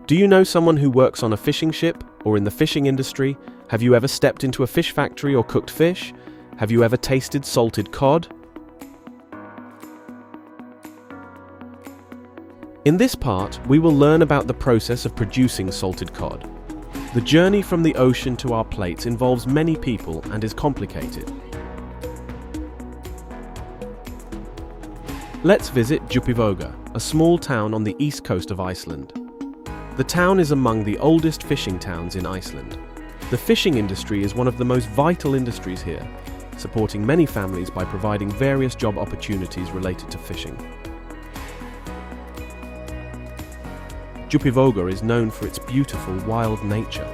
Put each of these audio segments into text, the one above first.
Do you know someone who works on a fishing ship or in the fishing industry? Have you ever stepped into a fish factory or cooked fish? Have you ever tasted salted cod? In this part, we will learn about the process of producing salted cod. The journey from the ocean to our plates involves many people and is complicated. Let's visit Djúpivogur, a small town on the east coast of Iceland. The town is among the oldest fishing towns in Iceland. The fishing industry is one of the most vital industries here, supporting many families by providing various job opportunities related to fishing. Djúpivogur is known for its beautiful wild nature.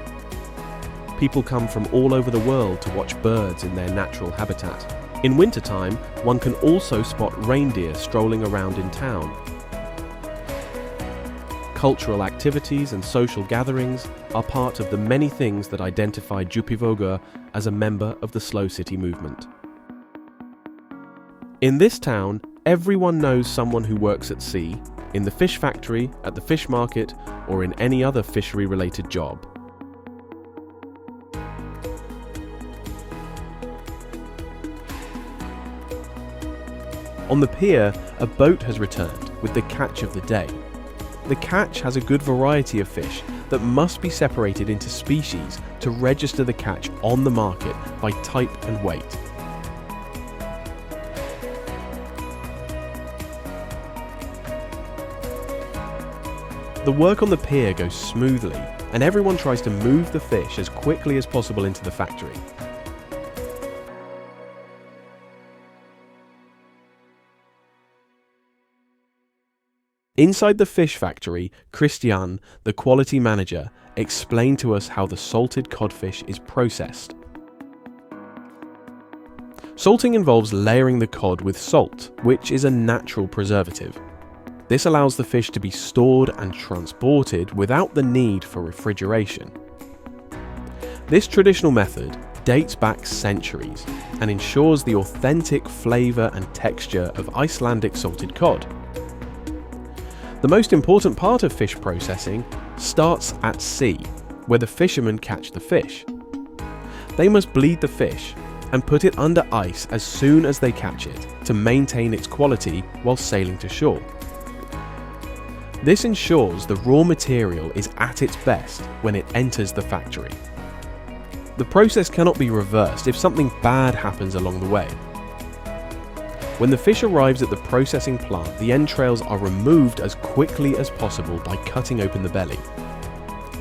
People come from all over the world to watch birds in their natural habitat. In wintertime, one can also spot reindeer strolling around in town. Cultural activities and social gatherings are part of the many things that identify Djúpivogur as a member of the Slow City movement. In this town, everyone knows someone who works at sea, in the fish factory, at the fish market, or in any other fishery-related job. On the pier, a boat has returned with the catch of the day. The catch has a good variety of fish that must be separated into species to register the catch on the market by type and weight. The work on the pier goes smoothly, and everyone tries to move the fish as quickly as possible into the factory. Inside the fish factory, Christian, the quality manager, explained to us how the salted codfish is processed. Salting involves layering the cod with salt, which is a natural preservative. This allows the fish to be stored and transported without the need for refrigeration. This traditional method dates back centuries and ensures the authentic flavour and texture of Icelandic salted cod. The most important part of fish processing starts at sea, where the fishermen catch the fish. They must bleed the fish and put it under ice as soon as they catch it to maintain its quality while sailing to shore. This ensures the raw material is at its best when it enters the factory. The process cannot be reversed if something bad happens along the way. When the fish arrives at the processing plant, the entrails are removed as quickly as possible by cutting open the belly.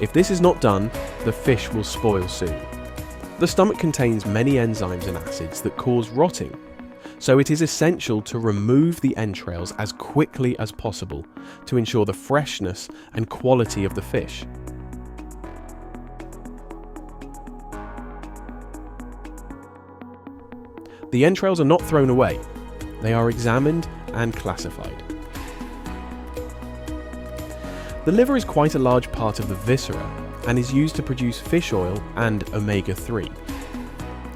If this is not done, the fish will spoil soon. The stomach contains many enzymes and acids that cause rotting, so it is essential to remove the entrails as quickly as possible to ensure the freshness and quality of the fish. The entrails are not thrown away. They are examined and classified. The liver is quite a large part of the viscera and is used to produce fish oil and omega-3.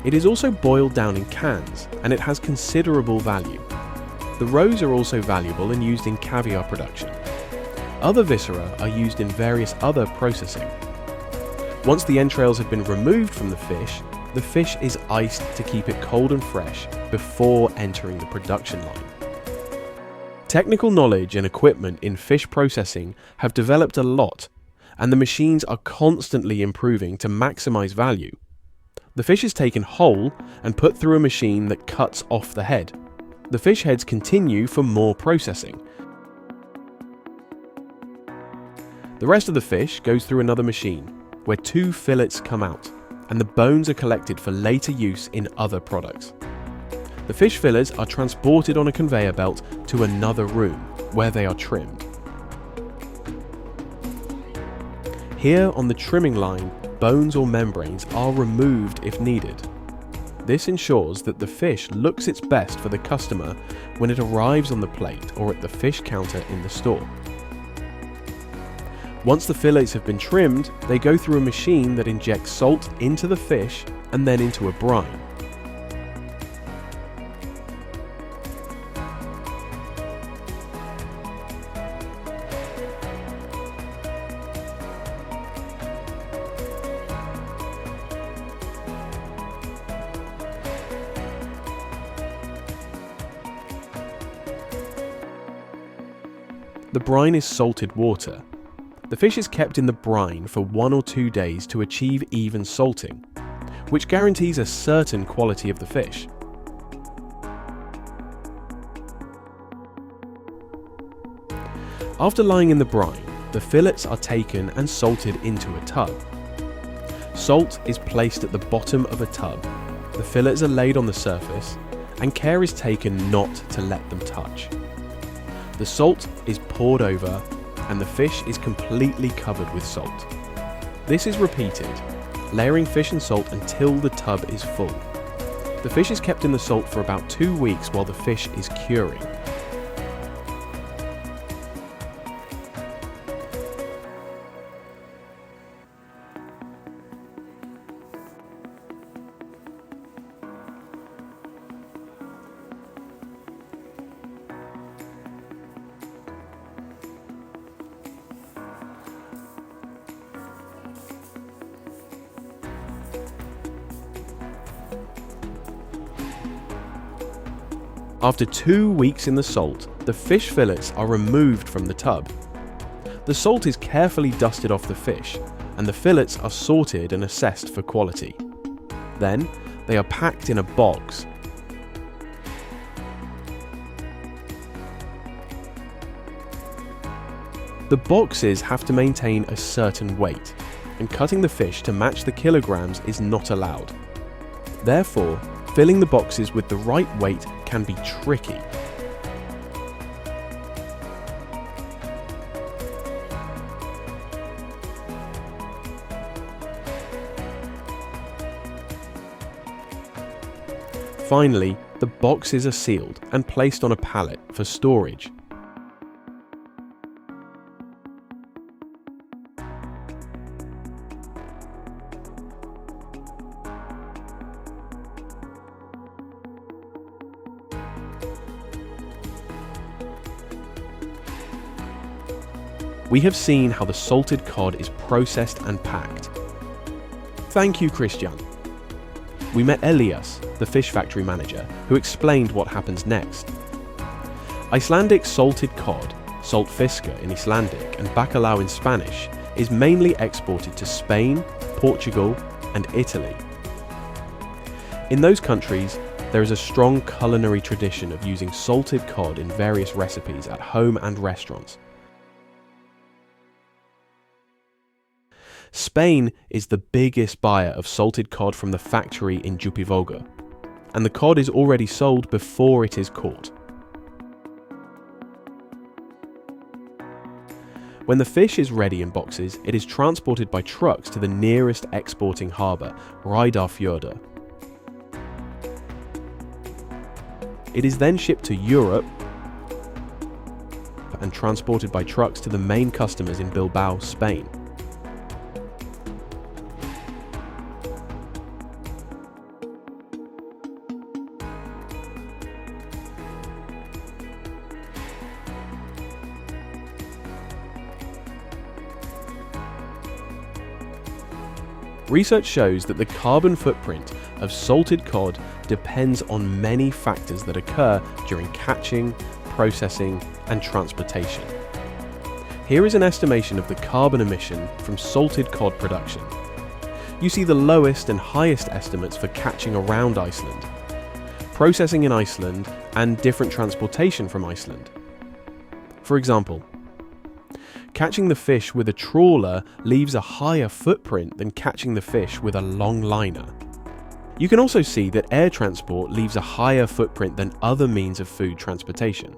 It is also boiled down in cans, and it has considerable value. The roes are also valuable and used in caviar production. Other viscera are used in various other processing. Once the entrails have been removed from the fish is iced to keep it cold and fresh before entering the production line. Technical knowledge and equipment in fish processing have developed a lot, and the machines are constantly improving to maximize value. The fish is taken whole and put through a machine that cuts off the head. The fish heads continue for more processing. The rest of the fish goes through another machine, where 2 fillets come out, and the bones are collected for later use in other products. The fish fillets are transported on a conveyor belt to another room, where they are trimmed. Here on the trimming line, bones or membranes are removed if needed. This ensures that the fish looks its best for the customer when it arrives on the plate or at the fish counter in the store. Once the fillets have been trimmed, they go through a machine that injects salt into the fish and then into a brine. The brine is salted water. The fish is kept in the brine for 1 or 2 days to achieve even salting, which guarantees a certain quality of the fish. After lying in the brine, the fillets are taken and salted into a tub. Salt is placed at the bottom of a tub, the fillets are laid on the surface, and care is taken not to let them touch. The salt is poured over, and the fish is completely covered with salt. This is repeated, layering fish and salt until the tub is full. The fish is kept in the salt for about 2 weeks while the fish is curing. After 2 weeks in the salt, the fish fillets are removed from the tub. The salt is carefully dusted off the fish, and the fillets are sorted and assessed for quality. Then, they are packed in a box. The boxes have to maintain a certain weight, and cutting the fish to match the kilograms is not allowed. Therefore, filling the boxes with the right weight can be tricky. Finally, the boxes are sealed and placed on a pallet for storage. We have seen how the salted cod is processed and packed. Thank you, Christian. We met Elias, the fish factory manager, who explained what happens next. Icelandic salted cod, saltfiska in Icelandic and bacalhau in Spanish, is mainly exported to Spain, Portugal, and Italy. In those countries, there is a strong culinary tradition of using salted cod in various recipes at home and restaurants. Spain is the biggest buyer of salted cod from the factory in Jupivoga, and the cod is already sold before it is caught. When the fish is ready in boxes, it is transported by trucks to the nearest exporting harbour, Reyðarfjörður. It is then shipped to Europe and transported by trucks to the main customers in Bilbao, Spain. Research shows that the carbon footprint of salted cod depends on many factors that occur during catching, processing, and transportation. Here is an estimation of the carbon emission from salted cod production. You see the lowest and highest estimates for catching around Iceland, processing in Iceland, and different transportation from Iceland. For example, catching the fish with a trawler leaves a higher footprint than catching the fish with a long liner. You can also see that air transport leaves a higher footprint than other means of food transportation.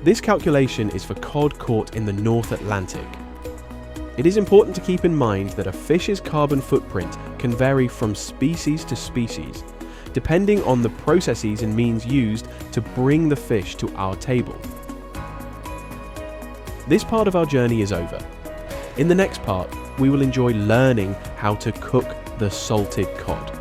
This calculation is for cod caught in the North Atlantic. It is important to keep in mind that a fish's carbon footprint can vary from species to species, depending on the processes and means used to bring the fish to our table. This part of our journey is over. In the next part, we will enjoy learning how to cook the salted cod.